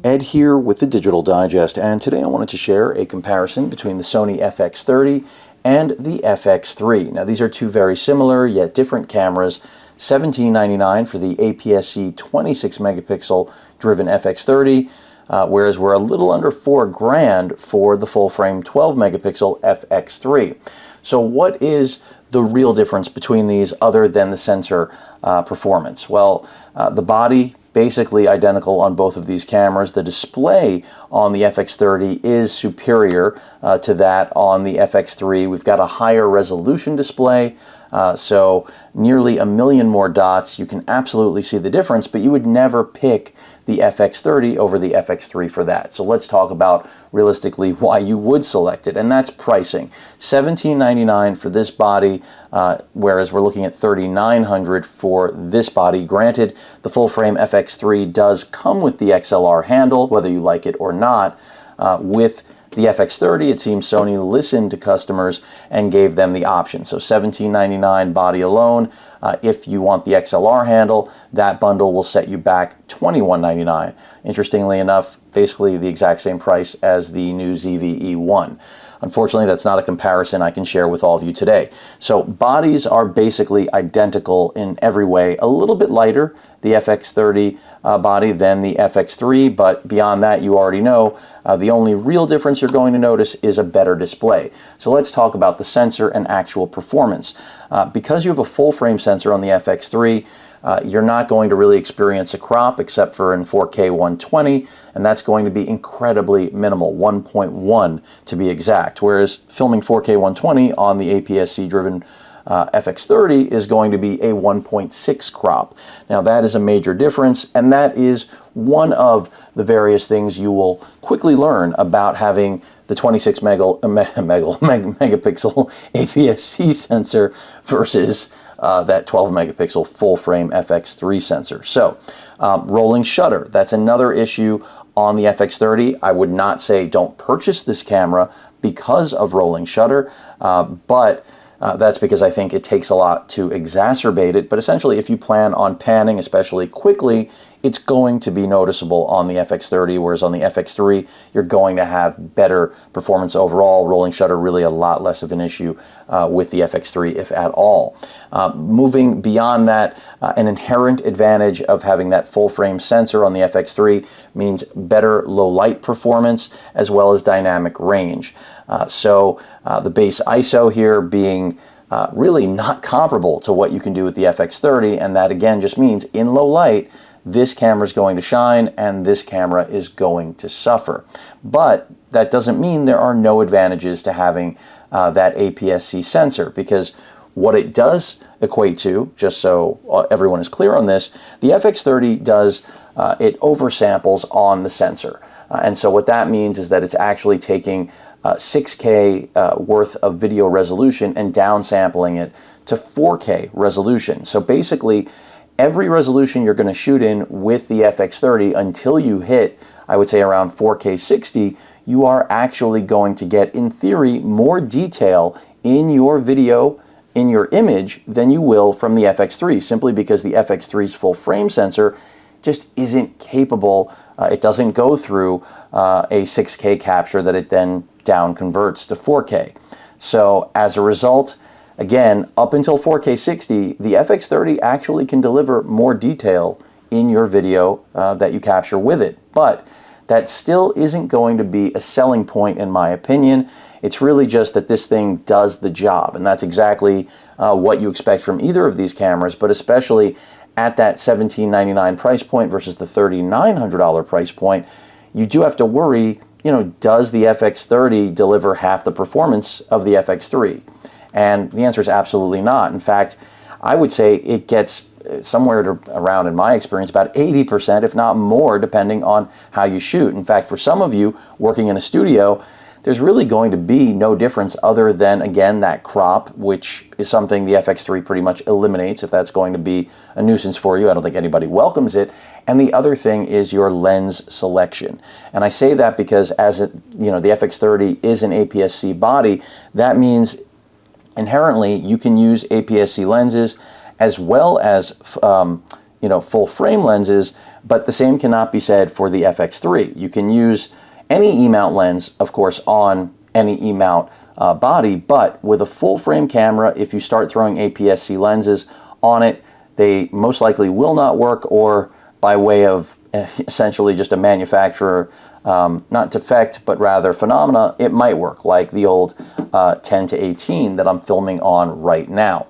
Ed here with the Digital Digest, and today I wanted to share a comparison between the Sony FX30 and the FX3. Now, these are two very similar yet different cameras. $17.99 for the APS-C 26 megapixel driven FX30, whereas we're a little under $4,000 for the full frame 12 megapixel FX3. So what is the real difference between these other than the sensor performance? Well, the body basically identical on both of these cameras. The display on the FX30 is superior to that on the FX3. We've got a higher resolution display, so nearly 1 million more dots. You can absolutely see the difference, but you would never pick the FX30 over the FX3 for that. So let's talk about realistically why you would select it, and that's pricing. $17.99 for this body, whereas we're looking at $3,900 for this body. Granted, the full frame FX3 does come with the XLR handle, whether you like it or not. With the FX30, it seems Sony listened to customers and gave them the option. So $17.99 body alone. If you want the XLR handle, that bundle will set you back $21.99. Interestingly enough, basically the exact same price as the new ZV-E1. Unfortunately, that's not a comparison I can share with all of you today. So bodies are basically identical in every way. A little bit lighter, the FX30 body, than the FX3, but beyond that, you already know the only real difference you're going to notice is a better display. So let's talk about the sensor and actual performance. Because you have a full frame sensor on the FX3, you're not going to really experience a crop except for in 4K 120, and that's going to be incredibly minimal, 1.1 to be exact, whereas filming 4K 120 on the APS-C driven FX30 is going to be a 1.6 crop. Now that is a major difference, and that is one of the various things you will quickly learn about having the 26 megapixel APS-C sensor versus that 12 megapixel full frame FX3 sensor. So rolling shutter, that's another issue on the FX30. I would not say don't purchase this camera because of rolling shutter, but that's because I think it takes a lot to exacerbate it. But essentially, if you plan on panning, especially quickly, it's going to be noticeable on the FX30, whereas on the FX3, you're going to have better performance overall. Rolling shutter really a lot less of an issue with the FX3, if at all. Moving beyond that, an inherent advantage of having that full frame sensor on the FX3 means better low light performance as well as dynamic range. So the base ISO here being really not comparable to what you can do with the FX30, and that again just means in low light, this camera is going to shine and this camera is going to suffer. But that doesn't mean there are no advantages to having that APS-C sensor, because what it does equate to, just so everyone is clear on this, the FX30 does, it oversamples on the sensor. And so what that means is that it's actually taking 6K worth of video resolution and downsampling it to 4K resolution. So basically, every resolution you're going to shoot in with the FX30 until you hit, I would say, around 4K 60, you are actually going to get, in theory, more detail in your video, in your image, than you will from the FX3, simply because the FX3's full frame sensor just isn't capable. It doesn't go through a 6K capture that it then down converts to 4K. So as a result, again, up until 4K 60, the FX30 actually can deliver more detail in your video that you capture with it. But that still isn't going to be a selling point, in my opinion. It's really just that this thing does the job, and that's exactly what you expect from either of these cameras, but especially at that $17.99 price point versus the $3,900 price point, you do have to worry, does the FX30 deliver half the performance of the FX3? And the answer is absolutely not. In fact, I would say it gets somewhere around, in my experience, about 80%, if not more, depending on how you shoot. In fact, for some of you working in a studio, there's really going to be no difference other than, again, that crop, which is something the FX3 pretty much eliminates if that's going to be a nuisance for you. I don't think anybody welcomes it. And the other thing is your lens selection. And I say that because the FX30 is an APS-C body, that means inherently you can use APS-C lenses as well as full frame lenses, but the same cannot be said for the FX3. You can use any E-mount lens, of course, on any E-mount body, but with a full frame camera, if you start throwing APS-C lenses on it, they most likely will not work, or by way of essentially just a manufacturer, not defect, but rather phenomena, it might work, like the old 10 to 18 that I'm filming on right now.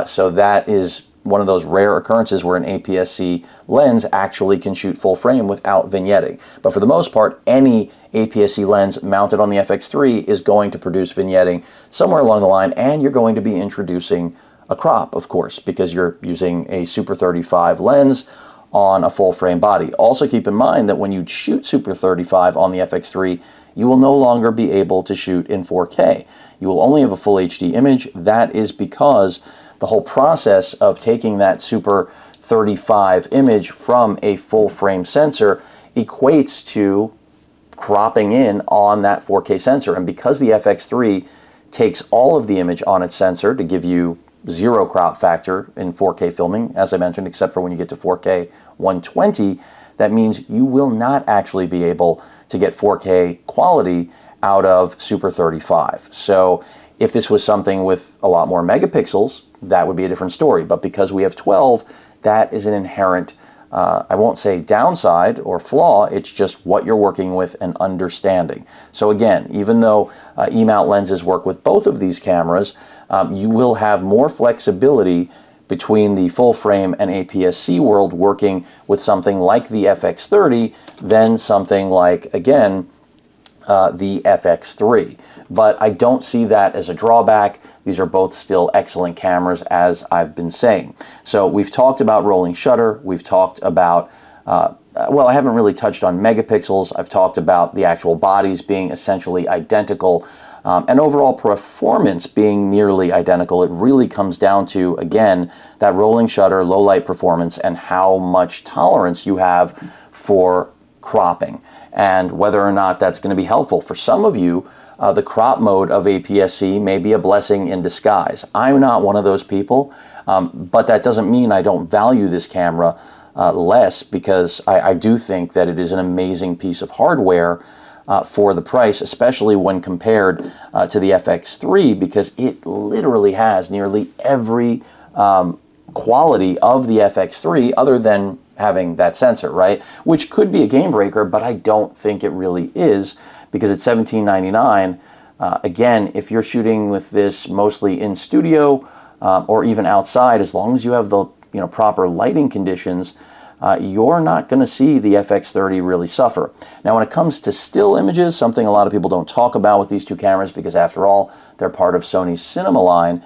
So that is one of those rare occurrences where an APS-C lens actually can shoot full frame without vignetting. But for the most part, any APS-C lens mounted on the FX3 is going to produce vignetting somewhere along the line, and you're going to be introducing a crop, of course, because you're using a Super 35 lens on a full frame body. Also keep in mind that when you shoot Super 35 on the FX3, you will no longer be able to shoot in 4K. You will only have a full HD image. That is because the whole process of taking that Super 35 image from a full frame sensor equates to cropping in on that 4K sensor. And because the FX3 takes all of the image on its sensor to give you zero crop factor in 4K filming, as I mentioned, except for when you get to 4K 120, that means you will not actually be able to get 4K quality out of Super 35. So if this was something with a lot more megapixels, that would be a different story. But because we have 12, that is an inherent, I won't say downside or flaw, it's just what you're working with and understanding. So again, even though E-mount lenses work with both of these cameras, you will have more flexibility between the full frame and APS-C world working with something like the FX30 than something like, again, the FX3. But I don't see that as a drawback. These are both still excellent cameras, as I've been saying. So we've talked about rolling shutter. We've talked about, well, I haven't really touched on megapixels. I've talked about the actual bodies being essentially identical, and overall performance being nearly identical. It really comes down to, again, that rolling shutter, low light performance, and how much tolerance you have for cropping, and whether or not that's going to be helpful. For some of you, the crop mode of APS-C may be a blessing in disguise. I'm not one of those people, but that doesn't mean I don't value this camera less, because I do think that it is an amazing piece of hardware for the price, especially when compared to the FX3, because it literally has nearly every quality of the FX3 other than having that sensor, right? Which could be a game breaker, but I don't think it really is, because at $17.99, again, if you're shooting with this mostly in studio or even outside, as long as you have the proper lighting conditions, you're not going to see the FX30 really suffer. Now, when it comes to still images, something a lot of people don't talk about with these two cameras, because after all, they're part of Sony's cinema line,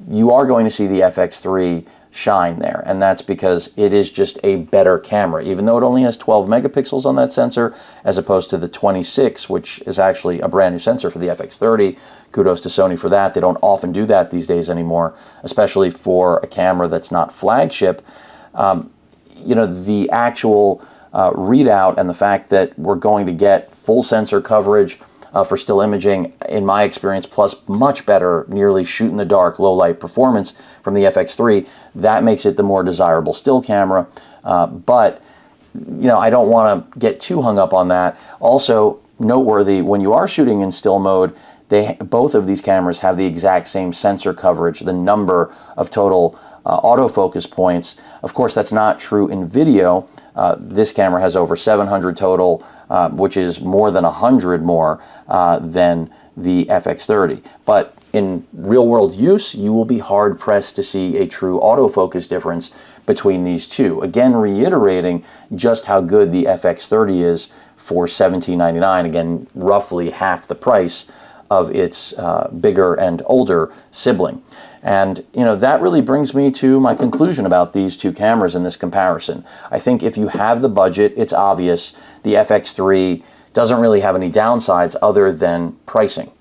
you are going to see the FX3 shine there, and that's because it is just a better camera. Even though it only has 12 megapixels on that sensor, as opposed to the 26, which is actually a brand new sensor for the FX30. Kudos to Sony for that. They don't often do that these days anymore, especially for a camera that's not flagship. The actual readout and the fact that we're going to get full sensor coverage for still imaging, in my experience, plus much better nearly shoot-in-the-dark low-light performance from the FX3, that makes it the more desirable still camera. But I don't want to get too hung up on that. Also noteworthy, when you are shooting in still mode, both of these cameras have the exact same sensor coverage, the number of total autofocus points. Of course, that's not true in video. This camera has over 700 total, which is more than 100 more than the FX30. But in real-world use, you will be hard-pressed to see a true autofocus difference between these two. Again, reiterating just how good the FX30 is for $17.99, again, roughly half the price of its bigger and older sibling. And that really brings me to my conclusion about these two cameras in this comparison. I think if you have the budget, it's obvious the FX3 doesn't really have any downsides other than pricing.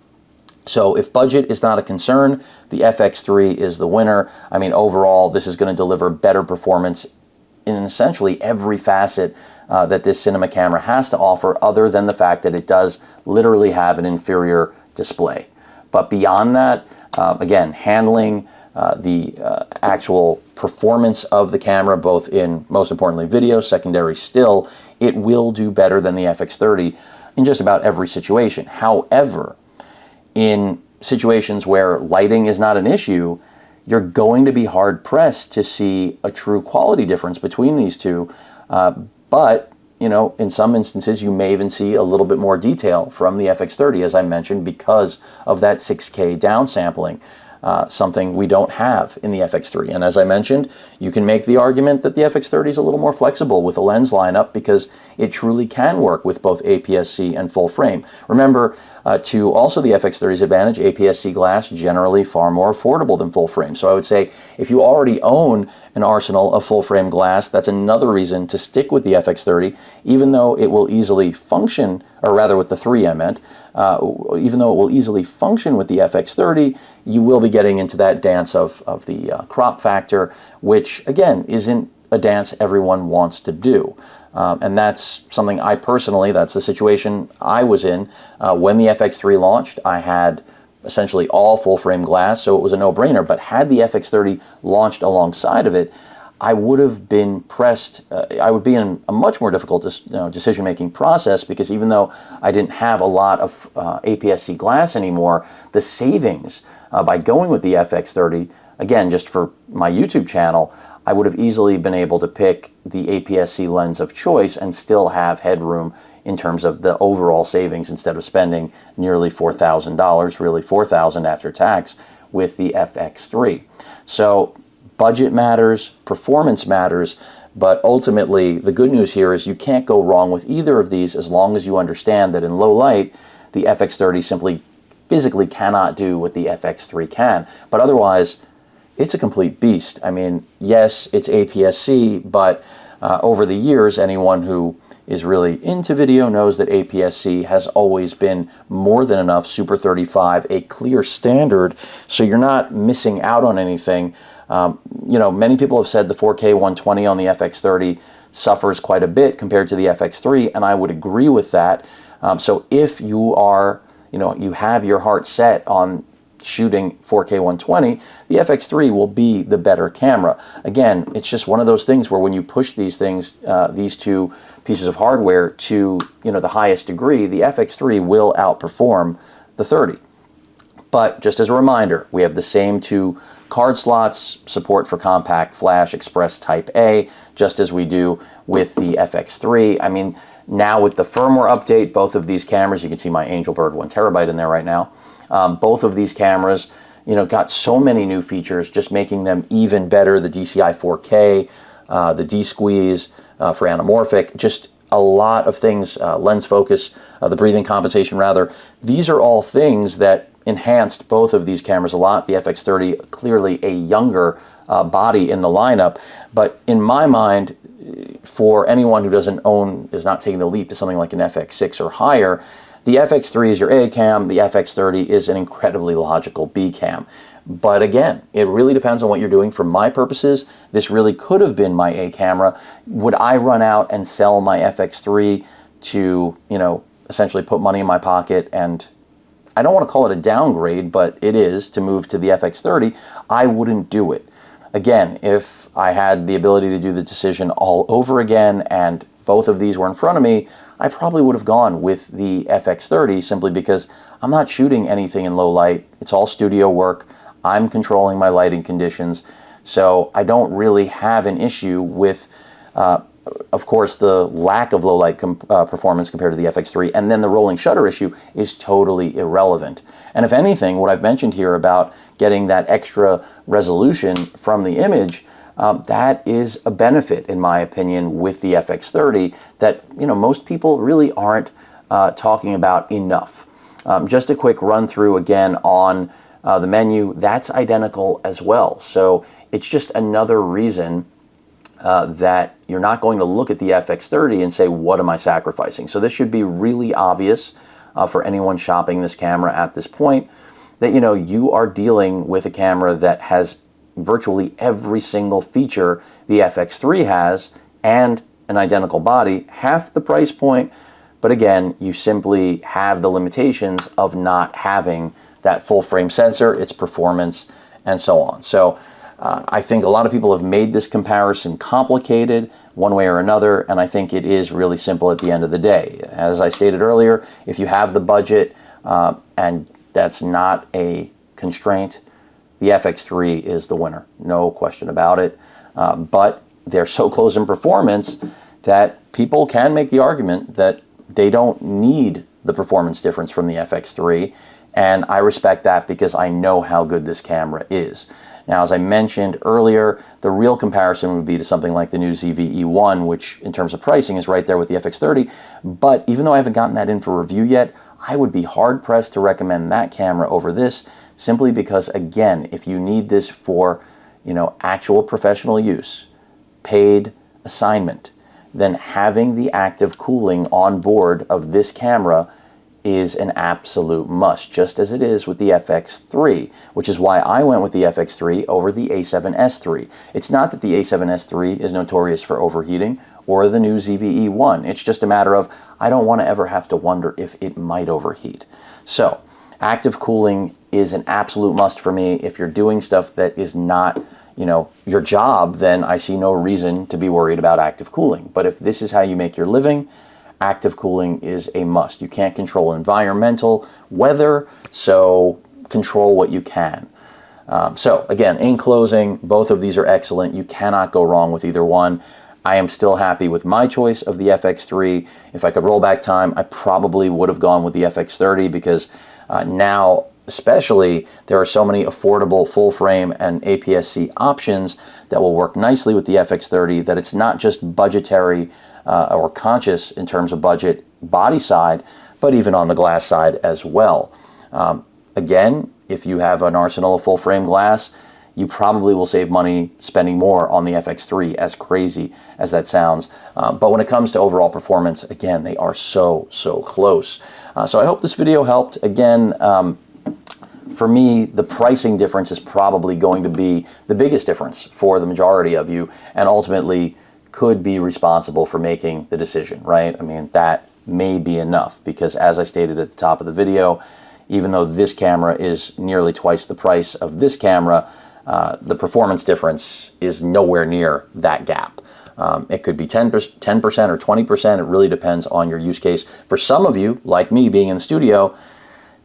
So if budget is not a concern, the FX3 is the winner. I mean, overall, this is going to deliver better performance in essentially every facet that this cinema camera has to offer, other than the fact that it does literally have an inferior display. But beyond that, again, handling, the actual performance of the camera, both in, most importantly, video, secondary still, it will do better than the FX30 in just about every situation. However, in situations where lighting is not an issue, you're going to be hard-pressed to see a true quality difference between these two. But you know, in some instances, you may even see a little bit more detail from the FX30, as I mentioned, because of that 6K downsampling, something we don't have in the FX3. And as I mentioned, you can make the argument that the FX30 is a little more flexible with a lens lineup because it truly can work with both APS-C and full frame. Remember, to also the FX30's advantage, APS-C glass generally far more affordable than full frame. So I would say if you already own an arsenal of full frame glass, that's another reason to stick with the FX30, even though it will easily function, or rather with the 3 I meant, even though it will easily function with the FX30, you will be getting into that dance of the crop factor, which again isn't a dance everyone wants to do. And that's something I personally, that's the situation I was in when the FX3 launched. I had essentially all full frame glass, so it was a no-brainer. But had the FX30 launched alongside of it, I would have been pressed, I would be in a much more difficult decision-making process, because even though I didn't have a lot of APS-C glass anymore, the savings by going with the FX30, again, just for my YouTube channel, I would have easily been able to pick the APS-C lens of choice and still have headroom in terms of the overall savings instead of spending nearly $4,000, really $4,000 after tax, with the FX3. So budget matters, performance matters, but ultimately the good news here is you can't go wrong with either of these as long as you understand that in low light, the FX30 simply physically cannot do what the FX3 can. But otherwise, it's a complete beast. I mean, yes, it's APS-C, but over the years, anyone who is really into video knows that APS-C has always been more than enough, Super 35, a clear standard, so you're not missing out on anything. You know, many people have said the 4K 120 on the FX30 suffers quite a bit compared to the FX3, and I would agree with that. So if you are, you know, you have your heart set on shooting 4K 120, the FX3 will be the better camera. Again, it's just one of those things where when you push these things, these two pieces of hardware to, you know, the highest degree, the FX3 will outperform the 30. But just as a reminder, we have the same two card slots, support for compact flash express type A, just as we do with the FX3. I mean, now with the firmware update, both of these cameras, you can see my Angelbird 1TB in there right now. Both of these cameras, you know, got so many new features, just making them even better. The DCI 4K, the D-Squeeze for anamorphic, just a lot of things, lens focus, the breathing compensation rather. These are all things that enhanced both of these cameras a lot. The FX30, clearly a younger body in the lineup, but in my mind, for anyone who doesn't own, is not taking the leap to something like an FX6 or higher, the FX3 is your A cam, the FX30 is an incredibly logical B cam. But again, it really depends on what you're doing. For my purposes, this really could have been my A camera. Would I run out and sell my FX3 to, you know, essentially put money in my pocket, and I don't want to call it a downgrade, but it is, to move to the FX30? I wouldn't do it. Again, if I had the ability to do the decision all over again and both of these were in front of me, I probably would have gone with the FX30, simply because I'm not shooting anything in low light. It's all studio work. I'm controlling my lighting conditions. So I don't really have an issue with, of course, the lack of low light performance compared to the FX3. And then the rolling shutter issue is totally irrelevant. And if anything, what I've mentioned here about getting that extra resolution from the image, that is a benefit, in my opinion, with the FX30 that, you know, most people really aren't talking about enough. Just a quick run through again on the menu. That's identical as well. So it's just another reason that you're not going to look at the FX30 and say, what am I sacrificing? So this should be really obvious for anyone shopping this camera at this point, that, you know, you are dealing with a camera that has virtually every single feature the FX3 has, and an identical body, half the price point. But again, you simply have the limitations of not having that full frame sensor, its performance, and so on. So I think a lot of people have made this comparison complicated one way or another, and I think it is really simple at the end of the day. As I stated earlier, if you have the budget and that's not a constraint, the FX3 is the winner, no question about it. But they're so close in performance that people can make the argument that they don't need the performance difference from the FX3, and I respect that because I know how good this camera is. Now, as I mentioned earlier, the real comparison would be to something like the new ZV-E1, which in terms of pricing is right there with the FX30, but even though I haven't gotten that in for review yet, I would be hard-pressed to recommend that camera over this, simply because, again, if you need this for, actual professional use, paid assignment, then having the active cooling on board of this camera is an absolute must, just as it is with the FX3, which is why I went with the FX3 over the A7S III. It's not that the A7S III is notorious for overheating or the new ZV-E1. It's just a matter of I don't want to ever have to wonder if it might overheat. So active cooling is an absolute must for me. If you're doing stuff that is not your job, then I see no reason to be worried about active cooling. But if this is how you make your living, active cooling is a must. You can't control environmental weather, so control what you can. So again, in closing, both of these are excellent. You cannot go wrong with either one. I am still happy with my choice of the FX3. If I could roll back time, I probably would have gone with the FX30 because now, especially, there are so many affordable full frame and APS-C options that will work nicely with the FX30 that it's not just budgetary or conscious in terms of budget body side, but even on the glass side as well. Again, if you have an arsenal of full frame glass, you probably will save money spending more on the FX3, as crazy as that sounds. But when it comes to overall performance, again, they are so close. So I hope this video helped. Again, for me, the pricing difference is probably going to be the biggest difference for the majority of you, and ultimately could be responsible for making the decision, right? I mean, that may be enough because, as I stated at the top of the video, even though this camera is nearly twice the price of this camera, the performance difference is nowhere near that gap. It could be 10% or 20%. It really depends on your use case. For some of you, like me being in the studio,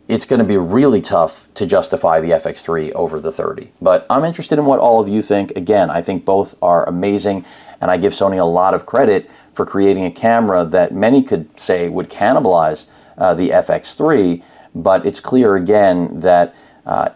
it's going to be really tough to justify the FX3 over the 30. But I'm interested in what all of you think. Again, I think both are amazing, and I give Sony a lot of credit for creating a camera that many could say would cannibalize the FX3, but it's clear again that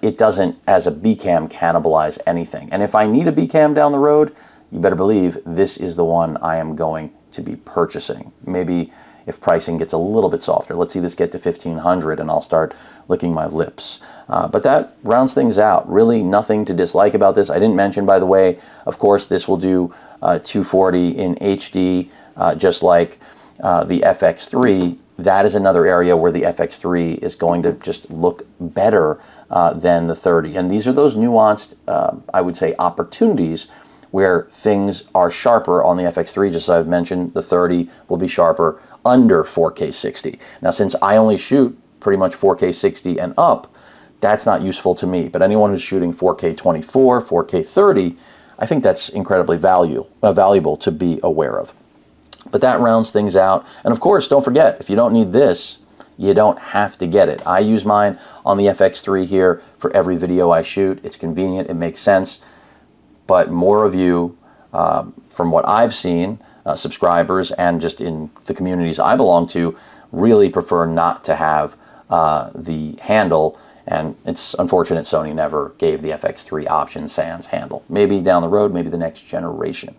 it doesn't, as a B cam, cannibalize anything. And if I need a B cam down the road, you better believe this is the one I am going to be purchasing. Maybe if pricing gets a little bit softer. Let's see this get to $1,500 and I'll start licking my lips. But that rounds things out. Really nothing to dislike about this. I didn't mention, by the way, of course, this will do 240 in HD, just like the FX3. That is another area where the FX3 is going to just look better than the 30. And these are those nuanced, I would say, opportunities where things are sharper on the FX3. Just as I've mentioned, the 30 will be sharper under 4K 60. Now, since I only shoot pretty much 4K 60 and up, that's not useful to me. But anyone who's shooting 4K 24, 4K 30, I think that's incredibly valuable to be aware of. But that rounds things out. And of course, don't forget, if you don't need this, you don't have to get it. I use mine on the FX3 here for every video I shoot. It's convenient, it makes sense. But more of you, from what I've seen, subscribers and just in the communities I belong to, really prefer not to have the handle. And it's unfortunate Sony never gave the FX3 option sans handle. Maybe down the road, maybe the next generation.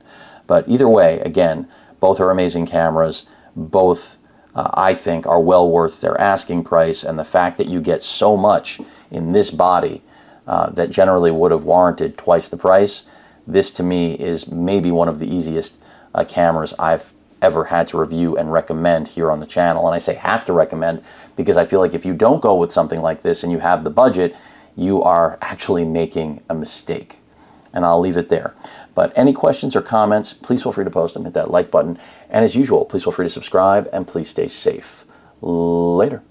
But either way, again, both are amazing cameras. Both, I think, are well worth their asking price. And the fact that you get so much in this body that generally would have warranted twice the price, this to me is maybe one of the easiest cameras I've ever had to review and recommend here on the channel. And I say have to recommend because I feel like if you don't go with something like this and you have the budget, you are actually making a mistake. And I'll leave it there. But any questions or comments, please feel free to post them. Hit that like button. And as usual, please feel free to subscribe and please stay safe. Later.